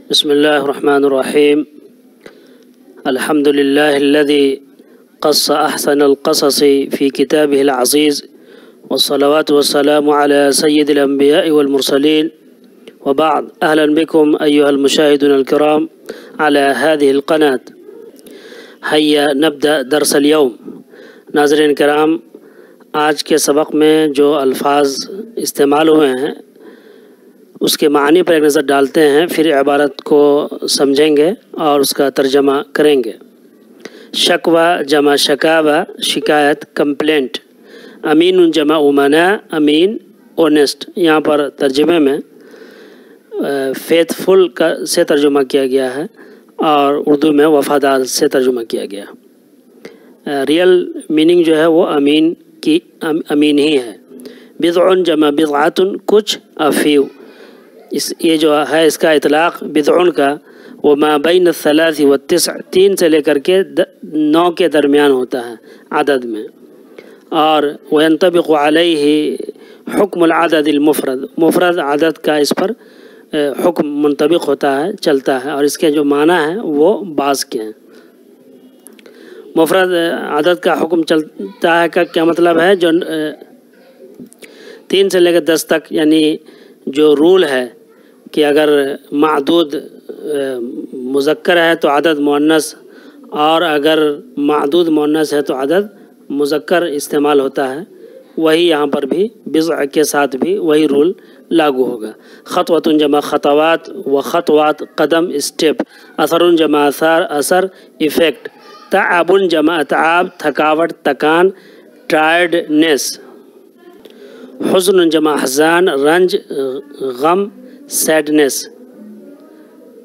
بسم الله الرحمن الرحيم. الحمد لله الذي قص أحسن القصص في كتابه العزيز، والصلوات والسلام على سيد الأنبياء والمرسلين، وبعد. أهلا بكم أيها المشاهدون الكرام على هذه القناة. هيا نبدأ درس اليوم. ناظرین کرام، آج کے سبق میں جو الفاظ استعمال ہوئے ہیں اس کے معنی پر ایک نظر ڈالتے ہیں، پھر عبارت کو سمجھیں گے اور اس کا ترجمہ کریں گے. شکوہ جمع شکاوہ، شکایت، کمپلینٹ. امین جمع امنا، امین اونیسٹ. یہاں پر ترجمے میں فیتھ فل سے ترجمہ کیا گیا ہے اور اردو میں وفادار سے ترجمہ کیا گیا. ریئل میننگ جو ہے وہ امین کی امین ہی ہے. بضع جمع بضعۃ، کچھ، افیو. یہ جو ہے اس کا اطلاق بضع کا وہ ما بین الثلاث والتسع، 3 سے لے کر کے 9 کے درمیان ہوتا ہے عدد میں. اور وینطبق علیہ حکم العدد المفرد، مفرد عدد کا اس پر حکم منطبق ہوتا ہے، چلتا ہے. اور اس کے جو معنی ہیں وہ بعض کے ہیں. مفرد عدد کا حکم چلتا ہے کا کیا مطلب ہے؟ جو 3 سے لے کر 10 تک، یعنی جو رول ہے کہ اگر معدود مذکر ہے تو عدد مؤنث، اور اگر معدود مؤنث ہے تو عدد مذکر استعمال ہوتا ہے، وہی یہاں پر بھی بضع کے ساتھ بھی وہی رول لاگو ہوگا. خطوۃ جمع خطوات و خطوات، قدم، اسٹیپ. اثر جمع اثار، اثر، ایفیکٹ. تعب جمع تعاب، تھکاوٹ، تکان، ٹائرڈنیس. حزن جمع حزان، رنج، غم، سیڈنس.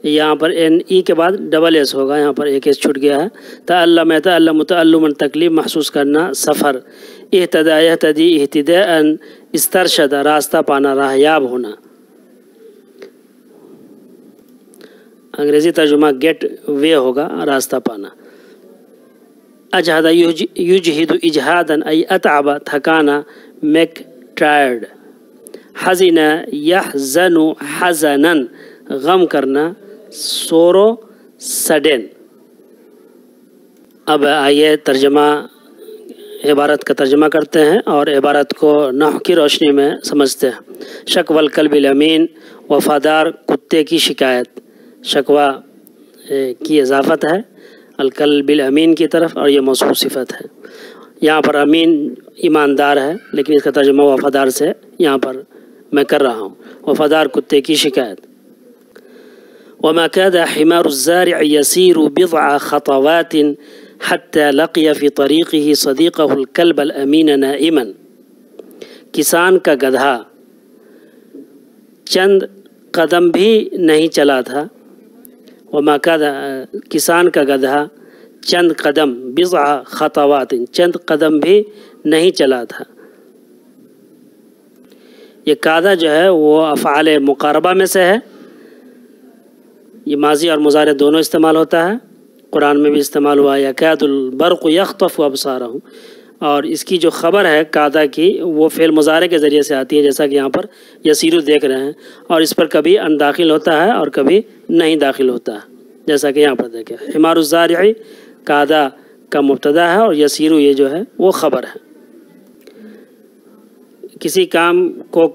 یہاں پر این ای کے بعد ڈبل ایس ہوگا، یہاں پر ایک ایس چھوٹ گیا ہے. تعلم تعلم، تعلما، تکلیف محسوس کرنا، سفر. اہتدى یہتدی، اہتداء، استرشد، راستہ پانا، راہیاب ہونا. انگریزی ترجمہ گیٹ وے ہوگا، راستہ پانا. اجہد یجہد اجہادا، ای اتعب، تھکانا، میک ٹائرڈ. حزن یحزن حزنا، غم کرنا، سورو، سڈن. اب آئیے ترجمہ عبارت کا ترجمہ کرتے ہیں اور عبارت کو نحو کی روشنی میں سمجھتے ہیں. شکوى الکلب الامین، وفادار کتے کی شکایت. شکوہ کی اضافت ہے الکلب الامین کی طرف اور یہ موصوف صفت ہے. یہاں پر امین ایماندار ہے، لیکن اس کا ترجمہ وفادار سے یہاں پر میں کر رہا ہوں. وفادار کتے کی شکایت. وما كاد حمار الزارع يسير بضع خطوات حتى لقي في طريقه صديقه الكلب الأمين نائما. کسان کا گدھا چند قدم بھی نہیں چلا تھا. وما كاد، کسان کا گدھا چند قدم، بضع خطوات، چند قدم بھی نہیں چلا تھا. یہ کادا جو ہے وہ افعال مقاربہ میں سے ہے. یہ ماضی اور مضارع دونوں استعمال ہوتا ہے. قرآن میں بھی استعمال ہوا یکاد البرق یخطف ابصارہم. اور اس کی جو خبر ہے کادا کی وہ فعل مضارع کے ذریعے سے آتی ہے، جیسا کہ یہاں پر یسیرو دیکھ رہے ہیں. اور اس پر کبھی ان داخل ہوتا ہے اور کبھی نہیں داخل ہوتا ہے، جیسا کہ یہاں پر دیکھیں. حمار الزارع کادا کا مبتدا ہے اور یسیرو یہ جو ہے وہ خبر ہے. کسی کام کو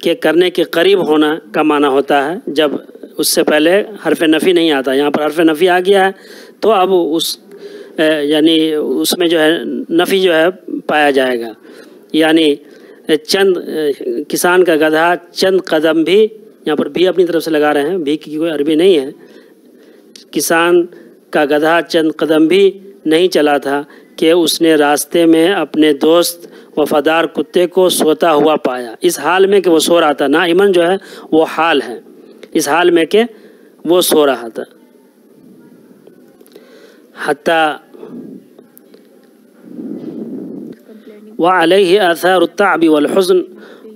کے کرنے کے قریب ہونا کا معنی ہوتا ہے جب اس سے پہلے حرف نفی نہیں آتا. یہاں پر حرف نفی آ گیا ہے تو اب یعنی اس میں جو ہے نفی جو ہے پایا جائے گا. یعنی چند، کسان کا گدھا چند قدم بھی، یہاں پر بھی اپنی طرف سے لگا رہے ہیں، بھی کی کوئی عربی نہیں ہے. کسان کا گدھا چند قدم بھی نہیں چلا تھا کہ اس نے راستے میں اپنے دوست وفادار کتے کو سوتا ہوا پایا. اس حال میں کہ وہ سو رہا تھا. نائمن جو ہے وہ حال ہے، اس حال میں کہ وہ سو رہا تھا. حتیٰ وعلیہ آثار التعب والحزن،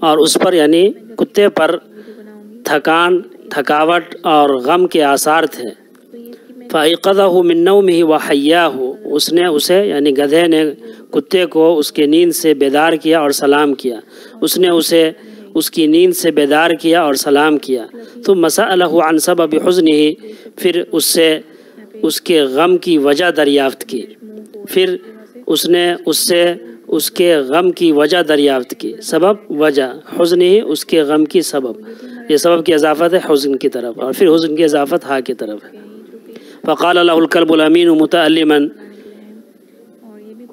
اور اس پر یعنی کتے پر تھکان، تھکاوٹ اور غم کے آثار تھے. فَأَيْقَظَهُ مِن نَوْمِهِ وَحَيَّاهُ، اس نے اسے یعنی گدھے نے کتے کو اس کے نیند سے بیدار کیا اور سلام کیا. اس نے اسے اس کی نیند سے بیدار کیا اور سلام کیا. ثم سألہ عن سبب حزنہ، پھر اس سے اس کے غم کی وجہ دریافت کی. پھر اس نے اس سے اس کے غم کی وجہ دریافت کی. سبب وجہ، حزن ہی اس کے غم کی سبب. یہ سبب کی اضافت ہے حزن کی طرف، اور پھر حزن کی اضافت ہا کی طرف ہے. فقال له الكلب الامین متعلما،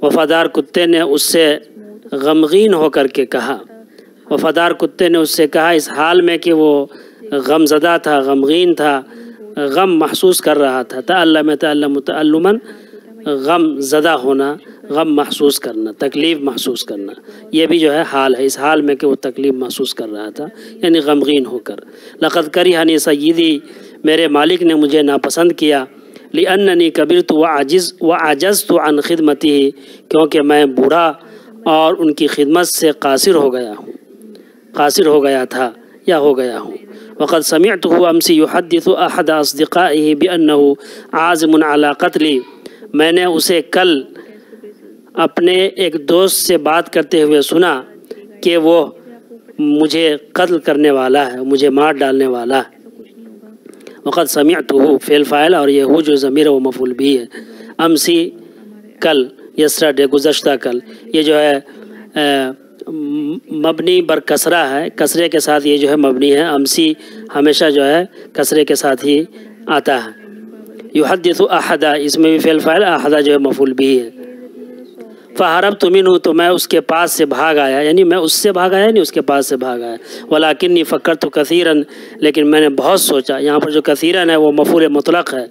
وفادار کتے نے اس سے غمگین ہو کر کے کہا. وفادار کتے نے اس سے کہا اس حال میں کہ وہ غم زدہ تھا، غمگین تھا، غم محسوس کر رہا تھا. تعلم تعلما، غم زدہ ہونا، غم محسوس کرنا، تکلیف محسوس کرنا. یہ بھی جو ہے حال ہے، اس حال میں کہ وہ تکلیف محسوس کر رہا تھا، یعنی غمگین ہو کر. لقد کرہنی سیدی، میرے مالک نے مجھے ناپسند کیا. لأننی کبرت وعجزت عن خدمتہ، کیونکہ میں بوڑھا اور ان کی خدمت سے قاصر ہو گیا تھا یا ہو گیا ہوں. وقد سمعته امسی يحدث احد اصدقائه بأنه عازم على قتلی، میں نے اسے کل اپنے ایک دوست سے بات کرتے ہوئے سنا کہ وہ مجھے قتل کرنے والا ہے، مجھے مار ڈالنے والا ہے. وقد سمعته فعل فاعل، اور یہ ہو جو ضمیر و مفعول بھی ہے. امسی کل، یسٹرڈے گزشتہ کل. یہ جو ہے مبنی بر کسرہ ہے، کسرے کے ساتھ یہ جو ہے مبنی ہے. امسی ہمیشہ جو ہے کسرے کے ساتھ ہی آتا ہے. یحدث احدا، اس میں بھی فعل فاعل، احدا جو ہے مفعول بھی ہے. فہربت منہ، تو میں اس کے پاس سے بھاگ آیا، یعنی میں اس سے بھاگ آیا نہیں اس کے پاس سے بھاگ آیا. ولکنی فکرت کثیرا، لیکن میں نے بہت سوچا. یہاں پر جو کثیرا ہے وہ مفعول مطلق ہے،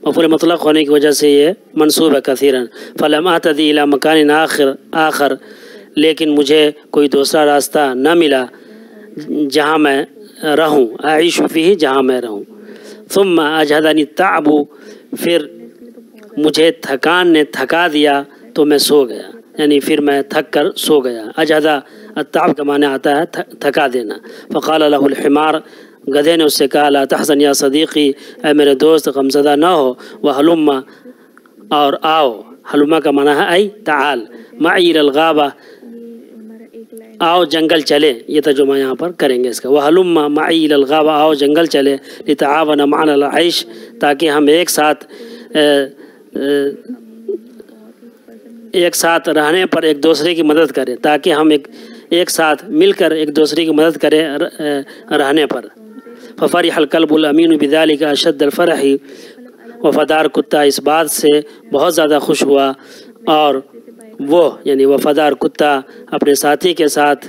مفعول مطلق ہونے کی وجہ سے یہ منصوب ہے کثیرا. فلم اہتدی الی مکان آخر، لیکن مجھے کوئی دوسرا راستہ نہ ملا جہاں میں رہوں. اعیش فیہ، جہاں میں رہوں. ثم اجہدنی التعب، پھر مجھے تھکان نے تھکا دیا تو میں سو گیا، یعنی پھر میں تھک کر سو گیا. اجہدہ التعب کا معنی آتا ہے تھکا دینا. فقال له الحمار، گدھے نے اس سے کہا لا تحزن یا صدیقی، اے میرے دوست غمزدہ نہ ہو. وہلم، اور آؤ. حلمہ کا معنی ہے ای تعال. معی الغابہ، آؤ جنگل چلے. یہ ترجمہ یہاں پر کریں گے اس کا. وہلم معی الغابہ، آؤ جنگل چلے. لتعاون معنا العیش، تاکہ ہم ایک ساتھ رہنے پر ایک دوسرے کی مدد کریں، تاکہ ہم ایک ساتھ مل کر ایک دوسرے کی مدد کریں رہنے پر. ففرح الکلب الامین بذلک اشد الفرح، وفادار کتا اس بات سے بہت زیادہ خوش ہوا، اور وہ یعنی وفادار کتا اپنے ساتھی کے ساتھ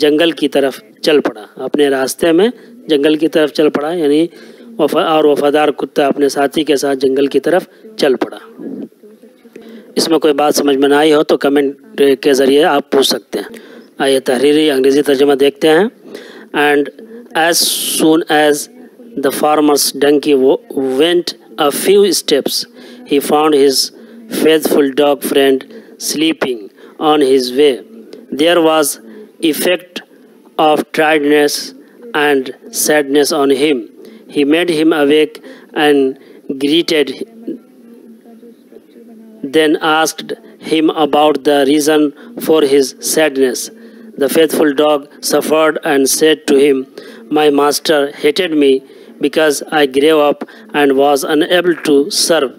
جنگل کی طرف چل پڑا، اپنے راستے میں جنگل کی طرف چل پڑا، یعنی اور وفادار کتا اپنے ساتھی کے ساتھ جنگل کی طرف چل پڑا. اس میں کوئی بات سمجھ میں نہ آئی ہو تو کمنٹ کے ذریعے آپ پوچھ سکتے ہیں. آئیے تحریری انگریزی ترجمہ دیکھتے ہیں. And as soon as the farmer's donkey went a few steps, he found his faithful dog friend sleeping on his way. There was effect of tiredness and sadness on him. He made him awake and greeted, then asked him about the reason for his sadness. The faithful dog suffered and said to him, my master hated me because I grew up and was unable to serve.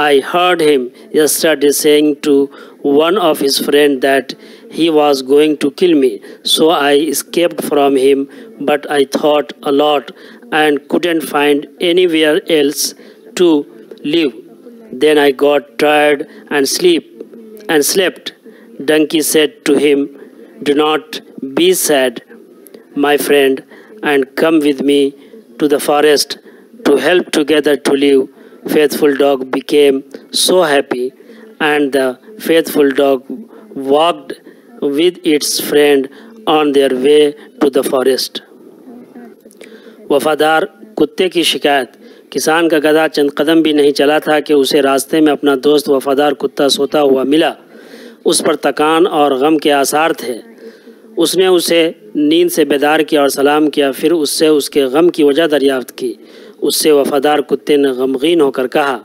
I heard him yesterday saying to one of his friends that he was going to kill me. So I escaped from him, but I thought a lot and couldn't find anywhere else to live. Then I got tired and slept. Donkey said to him, do not be sad, my friend, and come with me to the forest to help together to live. Faithful dog became so happy, and the faithful dog walked with its friend on their way to the forest. وفادار کتے کی شکایت. کسان کا گدھا چند قدم بھی نہیں چلا تھا کہ اسے راستے میں اپنا دوست وفادار کتا سوتا ہوا ملا. اس پر تکان اور غم کے آثار تھے. اس نے اسے نیند سے بیدار کیا اور سلام کیا، پھر اس سے اس کے غم کی وجہ دریافت کی. اس سے وفادار کتے نے غمگین ہو کر کہا.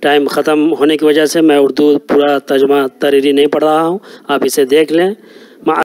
ٹائم ختم ہونے کی وجہ سے میں اردو پورا ترجمہ تحریری نہیں پڑھ رہا ہوں، آپ اسے دیکھ لیں.